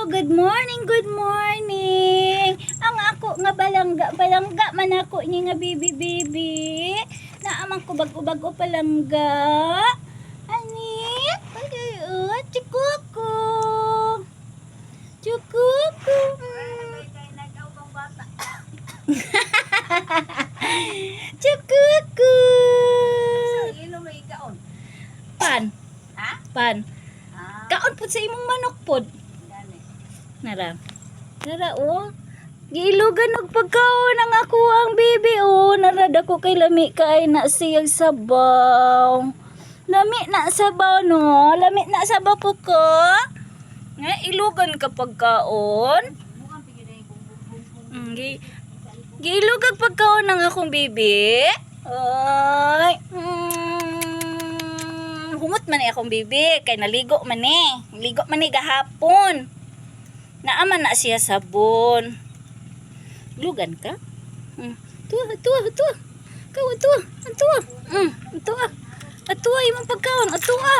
good morning, good morning. Ang ako nga balangga man ako ni nga bibi. Naamang kubag-ubag o palangga. Ani? Chukuko. Chukuko. Chukuko. Pan. Ha? Pan. Ah, Kaon po sa imong manok pod. dali. Nara. Nara oh. Giilugan og pagkaon ang ako ang bibi oh. Narada ko kay lami kay na siyang sabaw. Lami na sabaw no. Lami na sabaw po ko. Nga ilugan ka pagkaon. Mukhang pigil na yung bung. Giilugag pagkaon ng akong bibi. Ay. Humot man akong bibi kay naligo man Ligo man gahapon. Naaman na siya sabon. Lugan ka? Tuwa. Kaw, tuwa. Tuwa imong pagkaon. Tuwa.